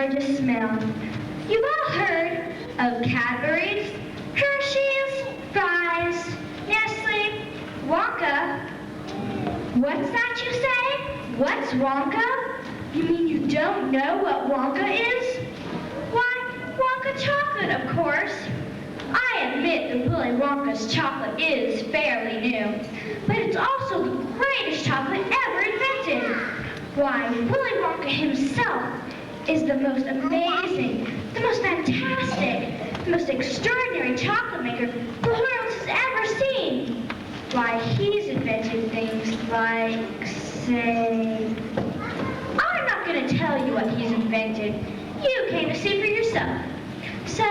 gorgeous smell. You've all heard of Cadbury's, Hershey's, Fries, Nestle, Wonka. What's that you say? What's Wonka? You mean you don't know what Wonka is? Why, Wonka chocolate, of course. I admit that Willy Wonka's chocolate is fairly new, but it's also the greatest chocolate ever invented. Why, Willy Wonka himself is the most amazing, the most fantastic, the most extraordinary chocolate maker the world has ever seen. Why, he's invented things like, say... I'm not going to tell you what he's invented. You came to see for yourself. So,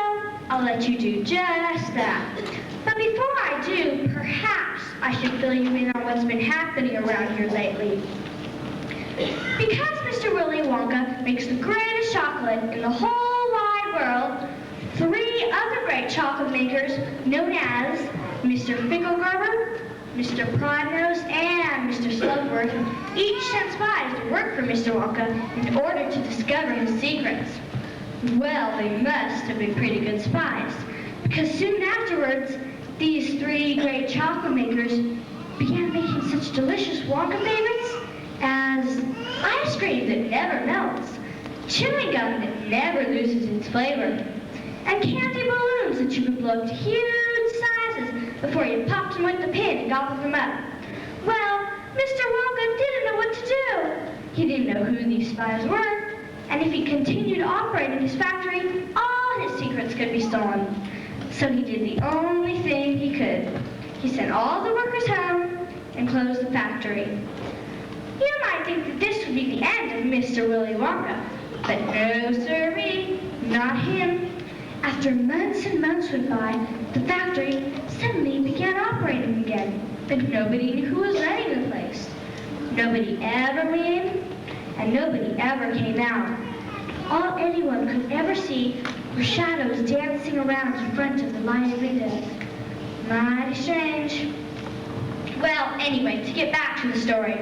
I'll let you do just that. But before I do, perhaps I should fill you in on what's been happening around here lately. Because Mr. Willy Wonka makes the greatest chocolate in the whole wide world, 3 other great chocolate makers, known as Mr. Ficklegarber, Mr. Prodnose, and Mr. Slugworth, each sent spies to work for Mr. Wonka in order to discover his secrets. Well, they must have been pretty good spies, because soon afterwards, these 3 great chocolate makers began making such delicious Wonka favorites as ice cream that never melts, chewing gum that never loses its flavor, and candy balloons that you can blow up to huge sizes before you popped them with the pin and gobbled them up. Well, Mr. Wonka didn't know what to do. He didn't know who these spies were, and if he continued operating his factory, all his secrets could be stolen. So he did the only thing he could. He sent all the workers home and closed the factory. You might think that this would be the end of Mr. Willy Wonka, but no sirree, not him. After months and months went by, the factory suddenly began operating again, but nobody knew who was running the place. Nobody ever went in, and nobody ever came out. All anyone could ever see were shadows dancing around in front of the lighted windows. Mighty strange. Well, anyway, to get back to the story.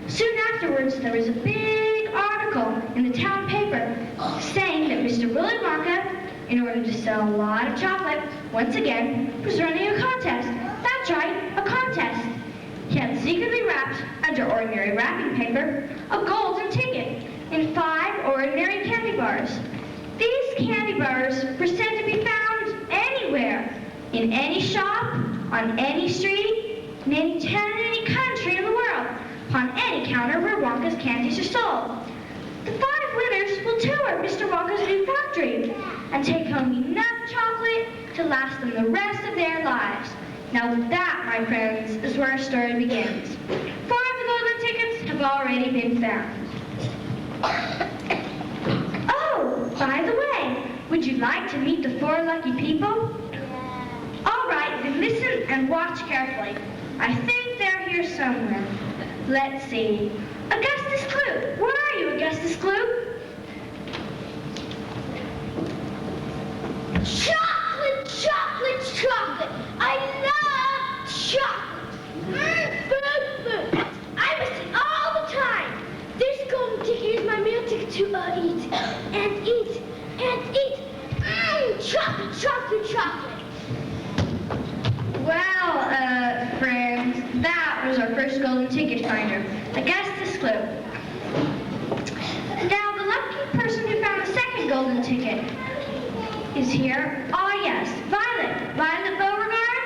Soon afterwards, there was a big article in the town paper saying that Mr. Willy Wonka, in order to sell a lot of chocolate, once again, was running a contest. That's right, a contest. He had secretly wrapped, under ordinary wrapping paper, a golden ticket in 5 ordinary candy bars. These candy bars were said to be found anywhere, in any shop, on any street, in any town, in any country in the world, upon any counter where Wonka's candies are sold. The 5 winners will tour Mr. Wonka's new factory and take home enough chocolate to last them the rest of their lives. Now that, my friends, is where our story begins. 4 of the golden tickets have already been found. Oh, by the way, would you like to meet the 4 lucky people? All right, then listen and watch carefully. I think they're here somewhere. Let's see. Augustus Gloop. Where are you, Augustus Gloop? Chocolate, chocolate, chocolate. I love chocolate. Food. I miss it all the time. This golden ticket is my meal ticket to eat and eat and eat. Chocolate, chocolate, chocolate. Well, friends, that was our first golden ticket finder, Augustus Gloop. Now, the lucky person who found the second golden ticket is here. Ah, yes, Violet. Violet Beauregard?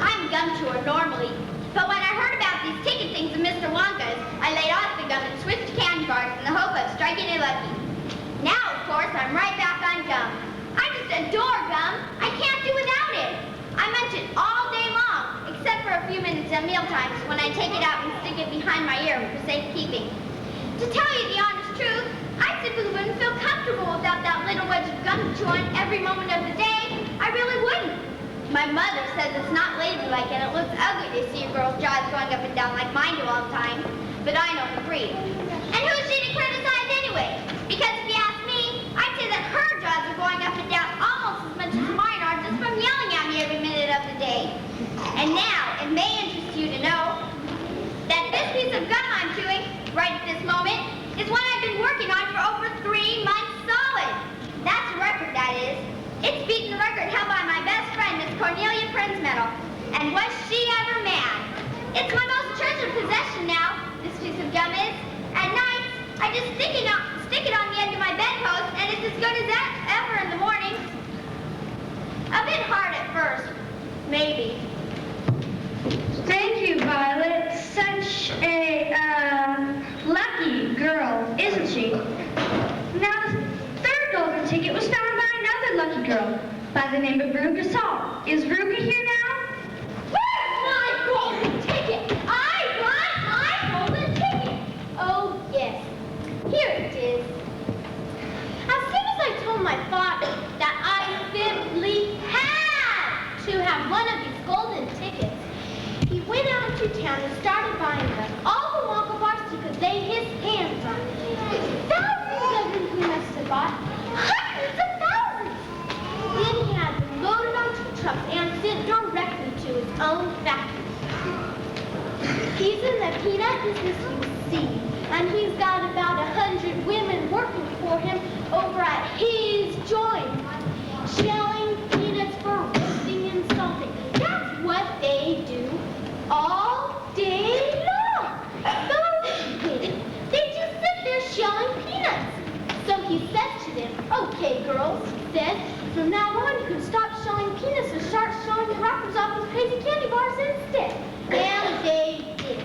I'm gum chewer normally, but when I heard about these ticket things of Mr. Wonka's, I laid off the gum and switched to candy bars in the hope of striking it lucky. Now, of course, I'm right back on gum. I just adore gum. I can't do without it. I munch it all day long, except for a few minutes at mealtimes when I take it out and stick it behind my ear for safekeeping. To tell you the honest truth, I simply wouldn't feel comfortable without that little wedge of gum to chew on every moment of the day. I really wouldn't. My mother says it's not ladylike and it looks ugly to see a girl's jaws going up and down like mine do all the time. But I know the breed. And who's she to criticize anyway? Because if you ask me, I'd say that her jaws are going up and down almost as much as mine are just from yelling at me every minute of the day. And now, it may interest you to know that this Cornelia Prince Medal. And was she ever mad? It's my most treasured possession now, this piece of gum is. At night, I just stick it on the end of my bedpost, and it's as good as ever in the morning. A bit hard at first, maybe. Thank you, Violet. Such a, lucky girl, isn't she? Now, the third golden ticket was found by another lucky girl by the name of Veruca Salt. Is Veruca here now? Where's my golden ticket? I want my golden ticket. Oh, yes. Here it is. As soon as I told my father that I simply had to have one of these golden tickets, he went out to town and started buying them. All the Wonka bars he could lay his hands on. Thousands of them he must have bought. Hundreds of thousands. Then he had them loaded onto trucks and sent directly to his own factory. He's in the peanut business, you see, and he's got about 100 women working for him over at his joint, shelling peanuts for roasting and salting. That's what they do all day long. Those women, they just sit there shelling peanuts. So he says to them, okay, girls, he says, from now on you can stop shelling peanuts and start shelling the wrappers off those crazy candy bars instead. And they did.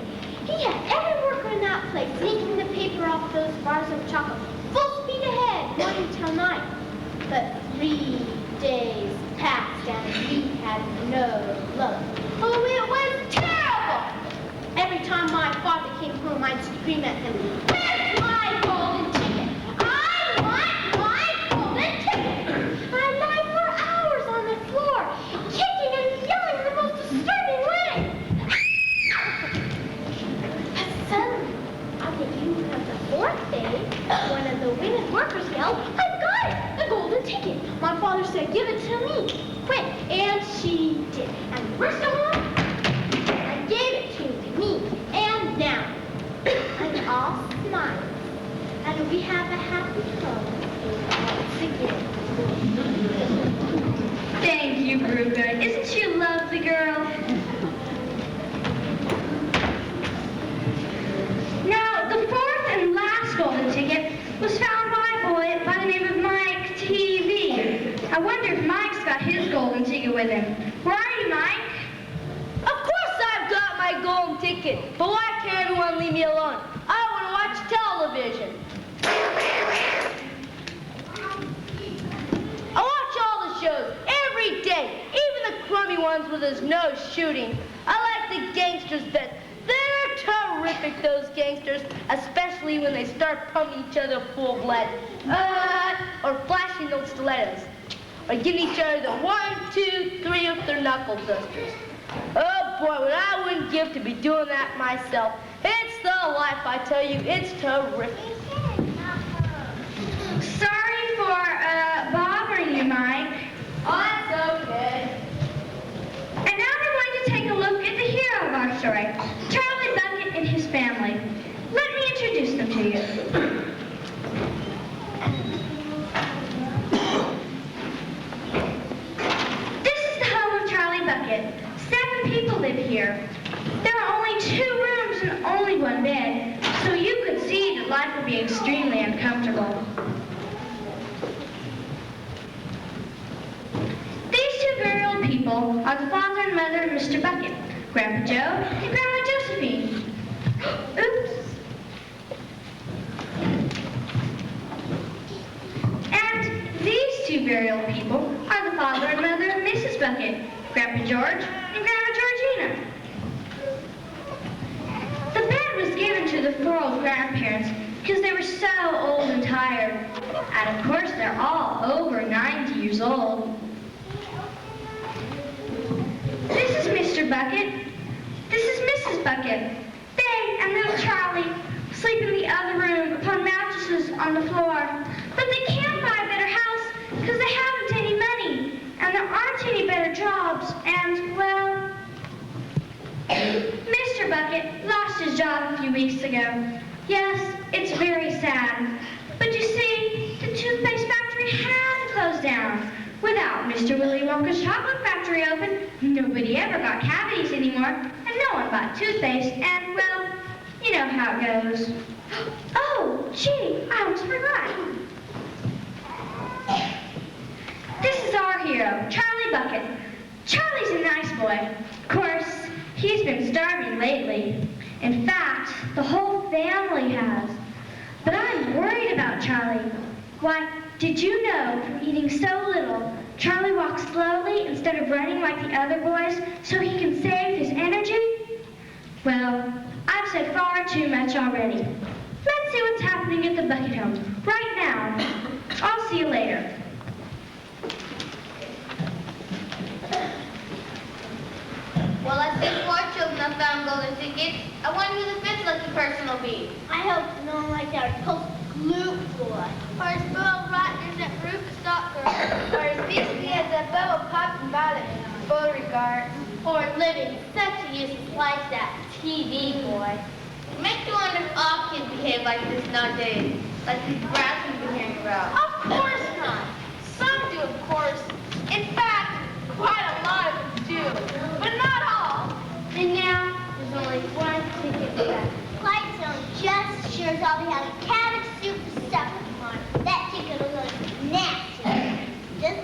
He had every worker in that place making the paper off those bars of chocolate, full speed ahead, morning till night. But 3 days passed and he had no luck. Oh, it was terrible! Every time my father came home, I'd scream at him, where's my golden ticket? I want my golden ticket! I'd lie for hours on the floor, kicking and yelling in the most disturbing way. But suddenly, on the evening of the 4th day, one of the women workers yelled, I've got it! The golden ticket! My father said, give it to me, quick! And she did. And worst of all, I gave it to me. And now, I'm all smiles. And we have a happy home once again. Thank you, Veruca. Isn't she a lovely girl? Now, the fourth and last golden ticket was found by a boy by the name of Mike TV. I wonder if Mike's got his golden ticket with him. Where are you, Mike? Of course I've got my golden ticket, but why can't everyone leave me alone? I want to watch television. I watch all the shows every day, even the crummy ones with his nose shooting. I like the gangsters best. They're terrific, those gangsters, especially when they start pumping each other full of lead, or flashing those stilettos, or giving each other the 1, 2, 3 with their knuckle dusters. Oh boy, what I wouldn't give to be doing that myself. It's the life, I tell you, it's terrific. Sorry for bothering you, Mike. Oh, that's okay. And now we're going to take a look at the hero of our story, Charlie Bucket and his family. Let me introduce them to you. This is the home of Charlie Bucket. 7 people live here. There are only 2 rooms and only 1 bed, so you could see that life would be extremely uncomfortable. These 2 very old people are the father and mother of Mr. Bucket, Grandpa Joe and Grandma Josephine. Oops. And these 2 very old people are the father and mother of Mrs. Bucket, Grandpa George and Grandma Georgina. The bed was given to the 4 old grandparents because they were so old and tired. And of course, they're all over 90 years old. This is Mr. Bucket. This is Mrs. Bucket. They and little Charlie sleep in the other room upon mattresses on the floor. But they can't buy a better house because they haven't any money. And there aren't any better jobs. And, well, Mr. Bucket lost his job a few weeks ago. Yes, it's very sad. But you see, the toothpaste factory had to close down. Without Mr. Willy Wonka's chocolate factory open, nobody ever got cavities anymore, and no one bought toothpaste, and, well, you know how it goes. Oh, gee, I almost forgot. This is our hero, Charlie Bucket. Charlie's a nice boy. Of course, he's been starving lately. In fact, the whole family has. But I'm worried about Charlie. Why, did you know from eating so little, Charlie walks slowly instead of running like the other boys so he can save his energy? Well, I've said far too much already. Let's see what's happening at the Bucket home right now. I'll see you later. Well, I see 4 children have found golden tickets. I wonder who the 5th lucky person will be. I hope no one like our Augustus Gloop boy. Or as Bill Rogers at Rufus Doctor. Or as beastly as that Bubba Pop and Violet Beauregard. Or living such a useless life, that TV boy. It makes you wonder if all kids behave like this nowadays. Like these brats we've been hearing about. Of course not. Some do, of course. In fact, quite a lot of them do. But not all. And now, there's only one ticket left. Clayton just sure as I'll be having cabbage soup for supper tomorrow. That ticket will look nasty. Just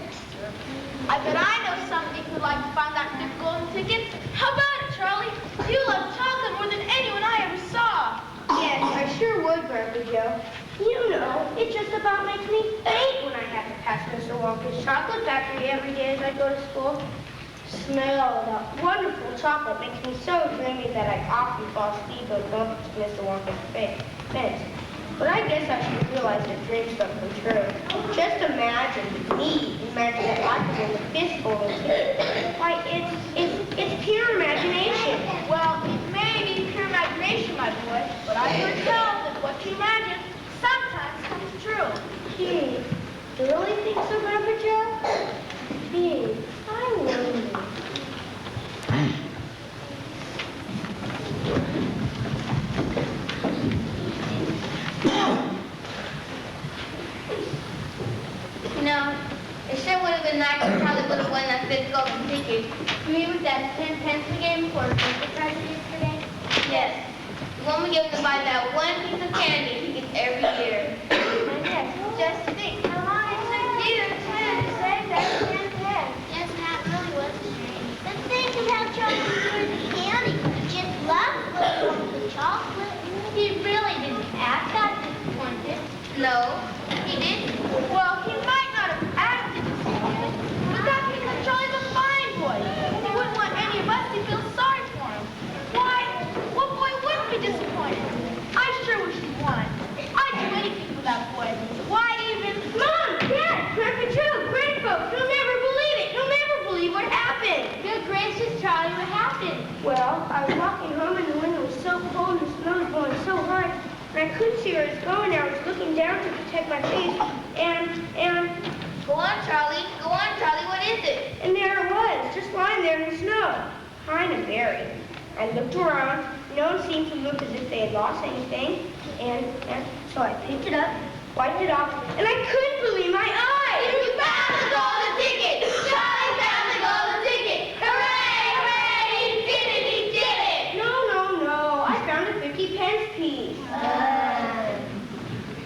I bet I know somebody who'd like to find that 5th golden ticket. How about it, Charlie? You love chocolate more than anyone I ever saw. Yes, I sure would, Grandpa Joe. You know, it just about makes me faint when I have to pass Mr. Wonka's chocolate factory every day as I go to school. Smell of that wonderful chocolate makes me so dreamy that I often fall asleep or bump into Mr. Wonka's fence. But I guess I should realize that dreams don't come true. Just imagine that I could win the 5th golden ticket. Why, it's pure imagination. Well, it may be pure imagination, my boy, but I heard tell that what you imagine sometimes comes true. Gee, do you really think so, Grandpa Joe? Gee, I wonder. You know, it sure would have been nice if Charlie would have won that 5th golden ticket. You mean with that 10 pence we gave him for a birthday party yesterday? Yes. The one we gave him to buy that one piece of candy he gets every year. Just think how long it took you to save that 10 pence. Yes, that really was a shame. But think of how Charlie enjoyed the candy. He just loves the chocolate. He really didn't act that disappointed. No, he didn't. Well, he might not have acted disappointed, but that's because Charlie's a fine boy. He wouldn't want any of us to feel sorry for him. Why, what boy wouldn't be disappointed? I sure wish he won. I'd do anything for that boy. Why even... Mom, Dad, Grandpa Joe, Grandfolks, you'll never believe it. You'll never believe what happened. Good gracious, Charlie, what happened? Well, I was walking home and the wind was so cold and the snow was blowing so hard, and I couldn't see where I was going. I was looking down to protect my face, and Go on, Charlie. Go on, Charlie. What is it? there it was, just lying there in the snow, kind of buried. I looked around. No one seemed to look as if they had lost anything, and so I picked it up, wiped it off, and I couldn't believe my eyes. You found the golden ticket! Charlie found the golden ticket! Hooray! Hooray! He did it! He did it! No, I found a 50-pence piece.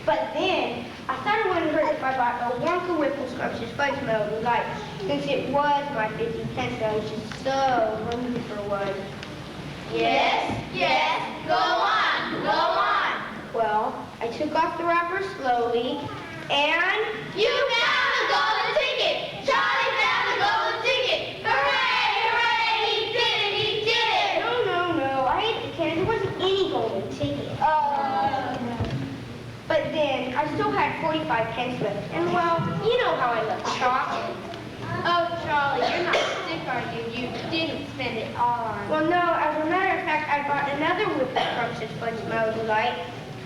But then, I thought it wouldn't hurt if I bought a Wonka Whipple Scrumptious Fudge Melody Light, since it was my 50 pence and I was just so hungry for one. Yes, yes. Go on. Go on. Well, I took off the wrapper slowly, and... You found the golden ticket! Charlie found the golden ticket! Hooray! Hooray! He did it! He did it! No, I ate the candy. There wasn't any golden ticket. But then, I still had 45 pence left, and well, you know how I love chocolate. Oh, Charlie, you're not sick, are you? You didn't spend it all on... Well, no, as a matter of fact, I bought another Whipple Scrumptious Fudge Melody Light,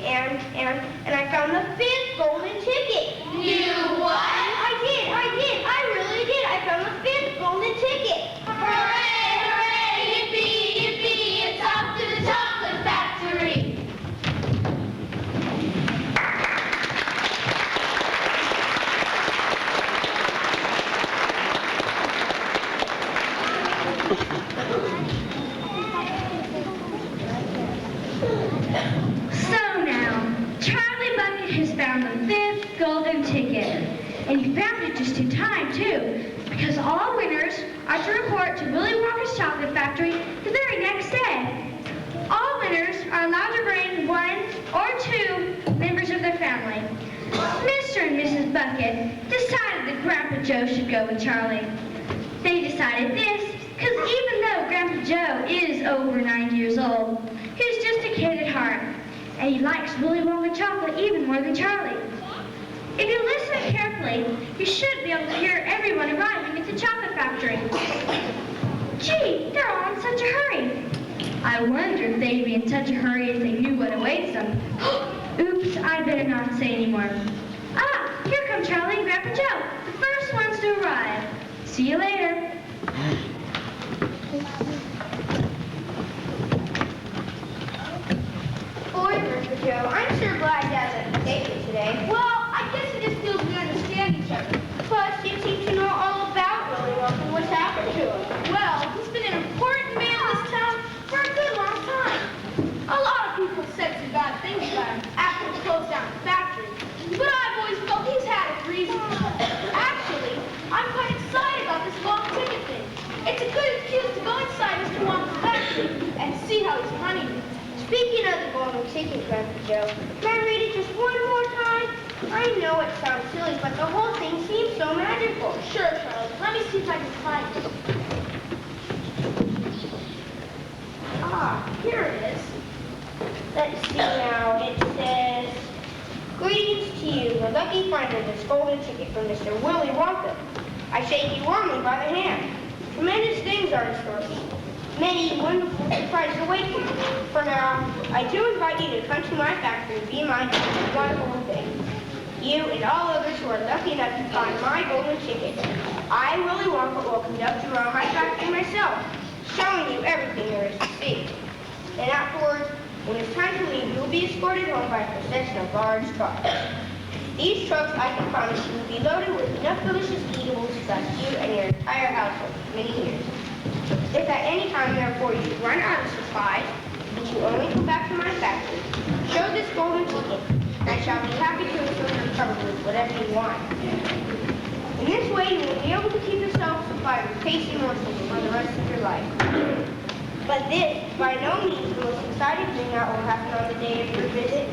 and I found the 5th golden ticket. You what? I really did. I found the 5th golden ticket. Hooray! Hooray! Yippee! Yippee! It's off to the chocolate factory! time, too, because all winners are to report to Willy Wonka's chocolate factory the very next day. All winners are allowed to bring 1 or 2 members of their family. Mr. and Mrs. Bucket decided that Grandpa Joe should go with Charlie. They decided this because even though Grandpa Joe is over 90 years old, he's just a kid at heart, and he likes Willy Wonka chocolate even more than Charlie. If you listen carefully, you should be able to hear everyone arriving at the chocolate factory. Gee, they're all in such a hurry. I wonder if they'd be in such a hurry if they knew what awaits them. Oops, I better not say anymore. Ah, here come Charlie and Grandpa Joe, the first ones to arrive. See you later. Boy, Grandpa Joe, I'm sure glad Dad's at the table today. Well, I guess it just feels we understand each other. Plus, you seem to know all about Willy Wonka and what's happened to him. Well, he's been an important man in this town for a good long time. A lot of people said some bad things about him after he closed down the factory. But I've always felt he's had his reasons. Actually, I'm quite excited about this long ticket thing. It's a good excuse to go inside Mr. Wonka's factory and see how he's running it. Speaking of the golden ticket, Grandpa Joe, can I read it just one more time? I know it sounds silly, but the whole thing seems so magical. Sure, Charlie. Let me see if I can find it. Ah, here it is. Let's see now. It says, "Greetings to you, the lucky finder of this golden ticket from Mr. Willy Wonka. I shake you warmly by the hand. Tremendous things are in store for you. Many wonderful surprises await you. For now, I do invite you to come to my factory and be mine for one whole thing. You and all others who are lucky enough to find my golden ticket. I, Willy Wonka, will conduct you around my factory myself, showing you everything there is to see. And afterwards, when it's time to leave, you will be escorted home by a procession of large trucks. These trucks, I can promise you, will be loaded with enough delicious eatables to last you and your entire household for many years. If at any time, therefore, you run out of supplies, and you only come back to my factory, show this golden ticket, and I shall be happy to fill your cupboard with whatever you want. In this way, you will be able to keep yourself supplied with tasty morsels for the rest of your life. But this, by no means, the most exciting thing that will happen on the day of your visit.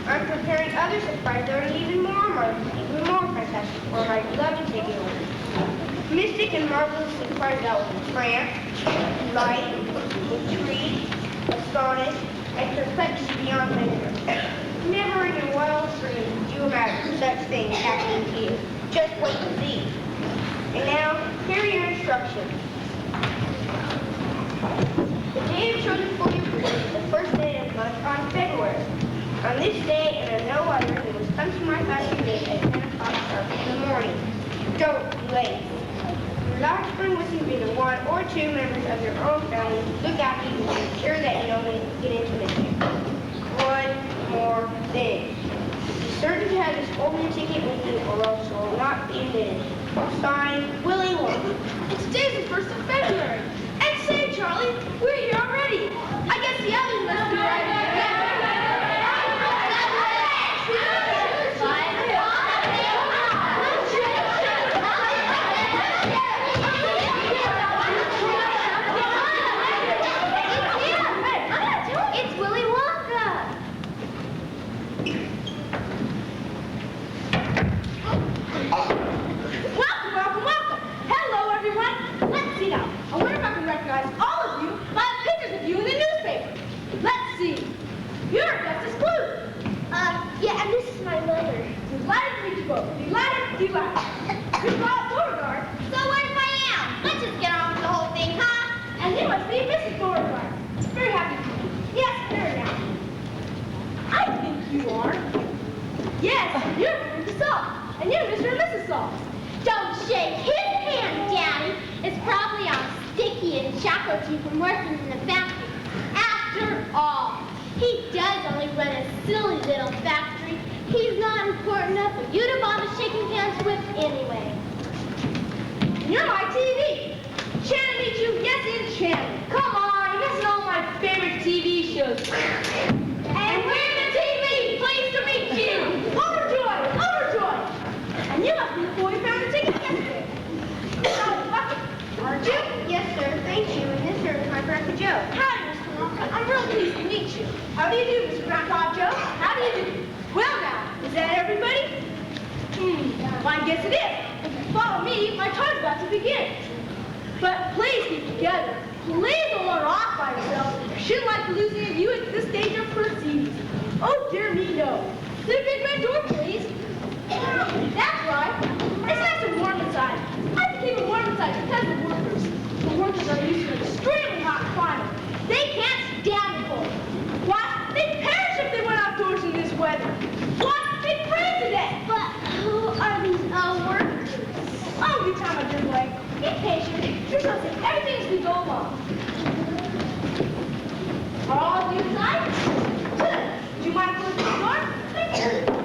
I'm preparing other surprises that are even more marvelous, even more fantastic for my beloved ticket holders. Mystic and marvelous surprises that will entrance, delight, intrigue, astonish, and perplex you beyond measure. Never in your wildest dreams did you imagine such things happening to you. Just wait and see. And now, here are your instructions. The day I've chosen for your visit is the first day of the month on February. On this day and on no other, you must come to my factory gate at 10 o'clock sharp in the morning. Don't be late. You're allowed to bring with you either 1 or 2 members of your own family to look after you and ensure that you don't get into mischief. One more thing. Be certain to have this golden ticket with you or else you will not be admitted. Signed, Willy Wonka. And today's the 1st of February. And say, Charlie, we're here already. I guess the others must be right. It's Willy Wonka. Welcome. Hello, everyone. Let's see now. I wonder if I can recognize all of you by the pictures of you in the newspaper. Let's see. You're Augustus Gloop. Yeah, and this is my mother. Delighted to meet you both. Delighted. You're Bob Beauregard. So where's my aunt? Let's just get on with the whole thing, huh? And you must be Mrs. Beauregard. Very happy to meet you. Yes, there now. I think you are. Yes, you're Mr. Saul. And you're Mr. and Mrs. Saul. Don't shake his hand, Daddy. It's probably all sticky and chocolatey from working in the factory. After all, he does only run a silly little factory. He's not important enough for you to bother shaking hands with anyway. You're my TV. Shannon meet you? Yes, enchanted. Come on, you're missing all my favorite TV shows. And we're the TV. Pleased to meet you. Overjoyed. And you must be the boy who found the ticket yesterday. Joe. Howdy, Mr. Wonka. I'm real pleased to meet you. How do you do, Mr. Grandpa Joe? How do you do? Well now, is that everybody? Well, I guess it is. If you follow me, my time's about to begin. But please keep together. Please don't wander off by yourselves. I shouldn't like to lose any of you at this stage of proceedings. Oh, dear me, no. To the big red door, please. That's right. It's nice and warm inside. I have to keep it warm inside because of workers. The workers are used to an extremely hot climate. They can't stand the cold. Why? They'd perish if they went outdoors in this weather. Why? They'd freeze to death. But who are these workers? Oh, you time, my dear boy. Be patient. You're supposed to see everything as we go along. Are all of you inside? Good. Would you mind closing the door? Thank you.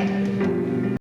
chocolate.